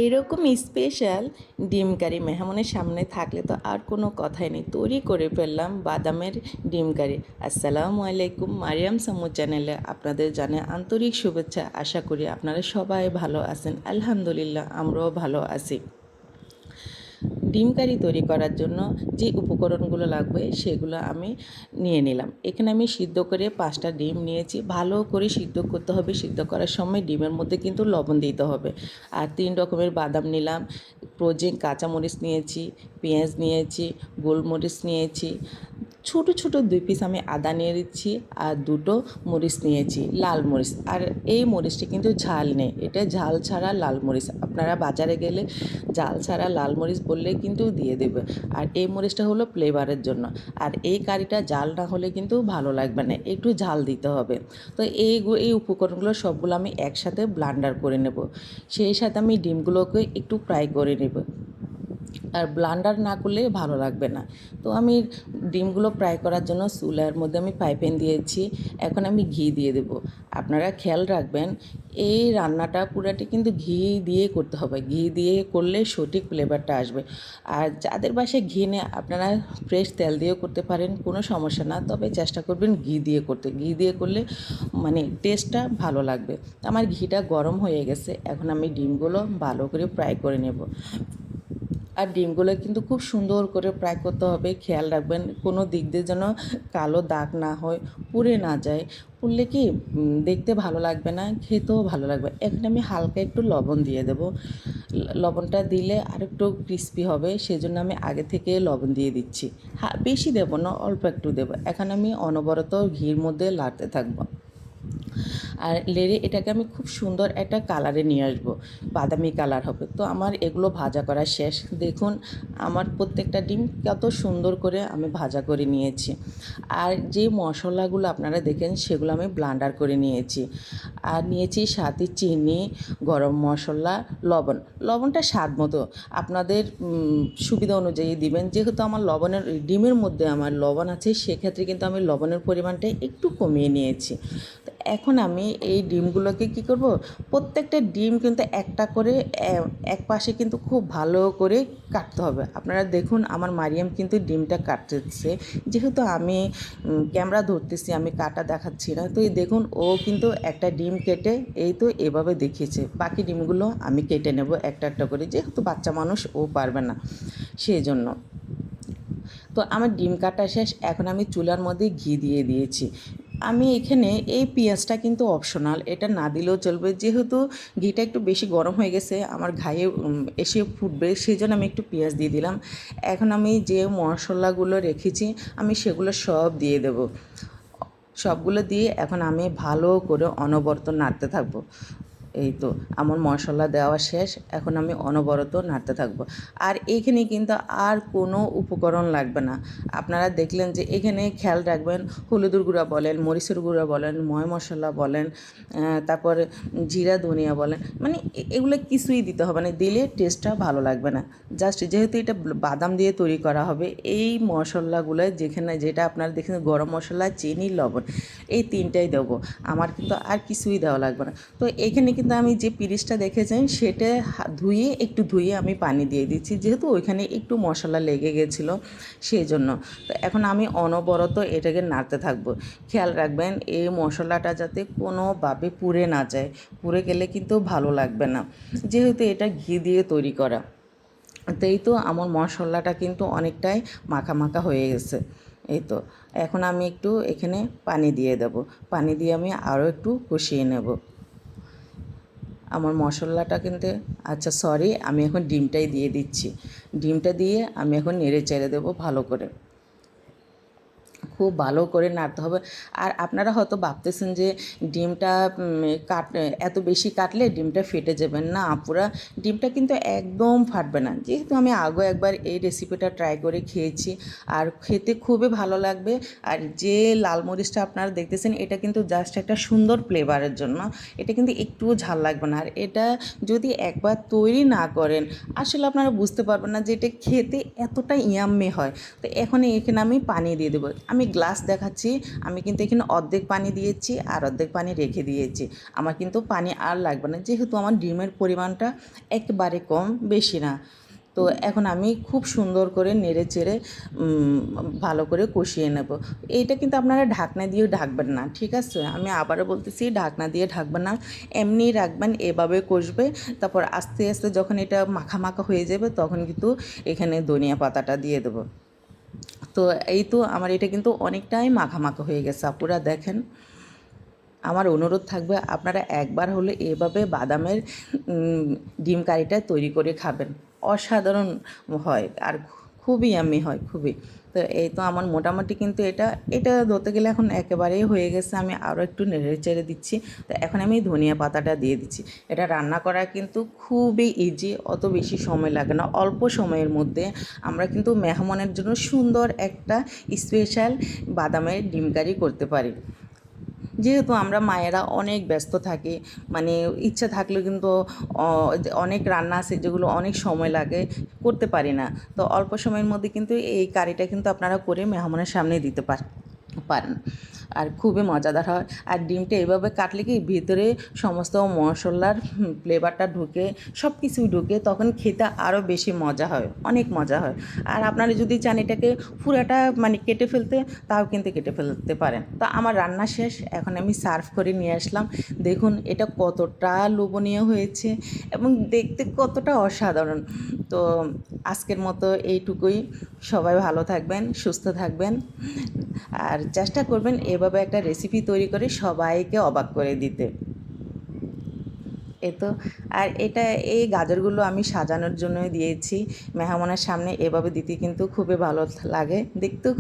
এরকম স্পেশাল ডিম কারি মেহমানের সামনে থাকলে তো আর কোনো কথাই নেই। তৈরি করে ফেললাম বাদামের ডিম কারি। আসসালামু আলাইকুম, মারিয়াম সামু চ্যানেলে আপনাদের জানে আন্তরিক শুভেচ্ছা। আশা করি আপনারা সবাই ভালো আছেন। আলহামদুলিল্লাহ, আমরাও ভালো আছি। ডিম কারি তৈরি করার জন্য যে উপকরণগুলো লাগবে সেগুলো আমি নিয়ে নিলাম। এখানে আমি সিদ্ধ করে 5টা ডিম নিয়েছি। ভালো করে সিদ্ধ করতে হবে। সিদ্ধ করার সময় ডিমের মধ্যে কিন্তু লবণ দিতে হবে। আর 3 রকমের বাদাম নিলাম, ফ্রোজেন কাঁচামরিচ নিয়েছি, পেঁয়াজ নিয়েছি, গোলমরিচ নিয়েছি, ছোট ছোট 2 পিস আমি আদা নিয়ে দিচ্ছি, আর 2টো মরিচ নিয়েছি, লাল মরিচ। আর এই মরিচটি কিন্তু ঝাল নেই, এটা ঝাল ছাড়া লাল মরিচ। আপনারা বাজারে গেলে ঝাল ছাড়া লাল মরিচ বললে কিন্তু দিয়ে দেবে। আর এই মরিচটা হলো ফ্লেভারের জন্য। আর এই কারিটা ঝাল না হলে কিন্তু ভালো লাগবে না, একটু ঝাল দিতে হবে। তো এই উপকরণগুলো সবগুলো আমি একসাথে ব্লান্ডার করে নেব। সেই সাথে আমি ডিমগুলোকে একটু ফ্রাই করে নেব। আর ব্লান্ডার না করলে ভালো লাগবে না। তো আমি ডিমগুলো ফ্রাই করার জন্য চুলার মধ্যে আমি ফ্রাই প্যান দিয়েছি। এখন আমি ঘি দিয়ে দেব। আপনারা খেয়াল রাখবেন, এই রান্নাটা পুরাটি কিন্তু ঘি দিয়ে করতে হবে। ঘি দিয়ে করলে সঠিক ফ্লেভারটা আসবে। আর যাদের বাসায় ঘি নেই, আপনারা ফ্রেশ তেল দিয়েও করতে পারেন, কোনো সমস্যা না। তবে চেষ্টা করবেন ঘি দিয়ে করতে। ঘি দিয়ে করলে মানে টেস্টটা ভালো লাগবে। আমার ঘিটা গরম হয়ে গেছে, এখন আমি ডিমগুলো ভালো করে ফ্রাই করে নেব। আর ডিমগুলো কিন্তু খুব সুন্দর করে ফ্রাই করতে হবে। খেয়াল রাখবেন কোনো দিক দিয়ে যেন কালো দাগ না হয়, পুড়ে না যায়। পুড়লে কি দেখতে ভালো লাগবে না, খেতেও ভালো লাগবে। এখানে আমি হালকা একটু লবণ দিয়ে দেব। লবণটা দিলে আর একটু ক্রিস্পি হবে, সেজন্য আমি আগে থেকে লবণ দিয়ে দিচ্ছি। বেশি দেবো না, অল্প একটু দেবো। এখন আমি অনবরত ঘির মধ্যে লাড়তে থাকবো। আর লেড়ে এটাকে আমি খুব সুন্দর একটা কালারে নিয়ে আসবো, বাদামি কালার হবে। তো আমার এগুলো ভাজা করা শেষ। দেখুন আমার প্রত্যেকটা ডিম কত সুন্দর করে আমি ভাজা করে নিয়েছি। আর যে মশলাগুলো আপনারা দেখেন সেগুলো আমি ব্লান্ডার করে নিয়েছি। আর নিয়েছি সাথে চিনি, গরম মশলা, লবণ। লবণটা স্বাদ মতো আপনাদের সুবিধা অনুযায়ী দিবেন। যেহেতু আমার ডিমের মধ্যে আমার লবণ আছে, সেক্ষেত্রে কিন্তু আমি লবণের পরিমাণটা একটু কমিয়ে নিয়েছি। তো এখন আমি এই ডিমগুলোকে কি করব, প্রত্যেকটা ডিম কিন্তু একটা করে এক পাশে কিন্তু খুব ভালো করে কাটতে হবে। আপনারা দেখুন আমার মারিয়াম কিন্তু ডিমটা কাটতেছে। যেহেতু আমি ক্যামেরা ধরতেছি, আমি কাটা দেখাচ্ছি না। তো এই দেখুন ও কিন্তু একটা ডিম কেটে এই তো এভাবে দেখিয়েছে। বাকি ডিমগুলো আমি কেটে নেব একটা একটা করে, যেহেতু বাচ্চা মানুষ ও পারবে না, সেই জন্য। তো আমার ডিম কাটা শেষ। এখন আমি চুলার মধ্যে ঘি দিয়ে দিয়েছি। আমি এখানে এই পেঁয়াজটা কিন্তু অপশনাল, এটা না দিলেও চলবে। যেহেতু ঘিটা একটু বেশি গরম হয়ে গেছে, আমার ঘায়ে এসে ফুটবে, সেই জন্য আমি একটু পেঁয়াজ দিয়ে দিলাম। এখন আমি যে মশলাগুলো রেখেছি আমি সেগুলো সব দিয়ে দেব। সবগুলো দিয়ে এখন আমি ভালো করে অনবরত নাড়তে থাকবো। এই তো আমার মশলা দেওয়া শেষ, এখন আমি অনবরত নাড়তে থাকবো। আর এইখানে কিন্তু আর কোনো উপকরণ লাগবে না। আপনারা দেখলেন যে এখানে খেয়াল রাখবেন, হলুদের গুঁড়া বলেন, মরিচের গুঁড়া বলেন, ময় মশলা বলেন, তারপর জিরা ধনিয়া বলেন, মানে এগুলো কিছুই দিতে হবে না, দিলে টেস্টটা ভালো লাগবে না। জাস্ট যেহেতু এটা বাদাম দিয়ে তৈরি করা হবে, এই মশলাগুলো যেটা আপনারা দেখেন, গরম মশলা, চিনি, লবণ, এই তিনটাই দেবো। আমার কিন্তু আর কিছুই দেওয়া লাগবে না। তো এখানে কিন্তু আমি যে পিরিচটা দেখেছেন সেটা একটু ধুয়ে আমি পানি দিয়ে দিচ্ছি, যেহেতু ওইখানে একটু মশলা লেগে গেছিলো, সেই জন্য। তো এখন আমি অনবরত এটাকে নাড়তে থাকবো। খেয়াল রাখবেন এই মশলাটা যাতে কোনোভাবে পুড়ে না যায়, পুড়ে গেলে কিন্তু ভালো লাগবে না, যেহেতু এটা ঘি দিয়ে তৈরি করা। তো এই তো আমার মশলাটা কিন্তু অনেকটাই মাখা মাখা হয়ে গেছে। এই তো এখন আমি একটু এখানে পানি দিয়ে দেব। পানি দিয়ে আমি আরও একটু কষিয়ে নেব আমার মশলাটা কিন্তু। আচ্ছা সরি, আমি এখন ডিমটাই দিয়ে দিচ্ছি। ডিমটা দিয়ে আমি এখন নেড়ে চেড়ে দেবো ভালো করে। খুব ভালো করে নাড়তে হবে। আর আপনারা হয়তো ভাবতেছেন যে ডিমটা এত বেশি কাটলে ডিমটা ফেটে যাবে না। পুরা ডিমটা কিন্তু একদম ফাটবে না, যেহেতু আমি আগে একবার এই রেসিপিটা ট্রাই করে খেয়েছি, আর খেতে খুবই ভালো লাগবে। আর যে লাল মরিচটা আপনারা দেখতেছেন, এটা কিন্তু জাস্ট একটা সুন্দর ফ্লেভারের জন্য, এটা কিন্তু একটুও ঝাল লাগবে না। আর এটা যদি একবার তৈরি না করেন, আসলে আপনারা বুঝতে পারবেন না যে এটা খেতে এতটা ইয়াম্মি হয়। তো এখন এখানে আমি পানি দিয়ে দেবো। আমি আমি গ্লাস দেখাচ্ছি, আমি কিন্তু এখানে অর্ধেক পানি দিয়েছি আর অর্ধেক পানি রেখে দিয়েছি। আমার কিন্তু পানি আর লাগবে না, যেহেতু আমার ডিমের পরিমাণটা একেবারে কম, বেশি না। তো এখন আমি খুব সুন্দর করে নেড়ে চেড়ে ভালো করে কষিয়ে নেব। এইটা কিন্তু আপনারা ঢাকনা দিয়েও ঢাকবেন না, ঠিক আছে? আমি আবারও বলতেছি, ঢাকনা দিয়ে ঢাকবেন না, এমনিই রাখবেন, এভাবে কষবে। তারপর আস্তে আস্তে যখন এটা মাখা মাখা হয়ে যাবে তখন কিন্তু এখানে ধনিয়া পাতাটা দিয়ে দেবো। তো এই তো আমার এটা কিন্তু অনেকটাই মাখা মাখা হয়ে গেছে আপুরা, দেখেন। আমার অনুরোধ থাকবে আপনারা একবার হলে এভাবে বাদামের ডিম কারিটা তৈরি করে খাবেন, অসাধারণ হয় আর খুবই ইয়াম্মি হয়, খুবই। তো এই তো আমার মোটামুটি কিন্তু এটা এটা ধরতে গেলে এখন একেবারেই হয়ে গেছে। আমি আরও একটু নেড়ে চেড়ে দিচ্ছি। তো এখন আমি ধনিয়া পাতাটা দিয়ে দিচ্ছি। এটা রান্না করা কিন্তু খুবই ইজি, অত বেশি সময় লাগে না, অল্প সময়ের মধ্যে আমরা কিন্তু মেহমানের জন্য সুন্দর একটা স্পেশাল বাদামের ডিম কারি করতে পারি। যেহেতু আমরা মায়েরা অনেক ব্যস্ত থাকি, মানে ইচ্ছা থাকলেও কিন্তু অনেক রান্না আছে যেগুলো অনেক সময় লাগে, করতে পারি না। তো অল্প সময়ের মধ্যে কিন্তু এই কারিটা কিন্তু আপনারা করে মেহমানের সামনে দিতে পারেন। আর খুবই মজাদার হয়। আর ডিমটা এভাবে কাটলে কি ভিতরে সমস্ত মশলার ফ্লেভারটা ঢুকে, সব কিছুই ঢুকে, তখন খেতে আরও বেশি মজা হয়, অনেক মজা হয়। আর আপনারা যদি চান এটাকে পুরাটা মানে কেটে ফেলতে, তাও কিন্তু কেটে ফেলতে পারেন। তো আমার রান্না শেষ, এখন আমি সার্ভ করে নিয়ে আসলাম। দেখুন এটা কতটা লোভনীয় হয়েছে এবং দেখতে কতটা অসাধারণ। তো আজকের মতো এইটুকুই। সবাই ভালো থাকবেন, সুস্থ থাকবেন, আর চেষ্টা করবেন এভাবে একটা রেসিপি তৈরি করে সবাইকে অবাক করে দিতে। এ তো। আর এটা এই গাজরগুলো আমি সাজানোর জন্যই দিয়েছি মেহমানের সামনে, এভাবে দিতে কিন্তু খুবই ভালো লাগে, দেখতেও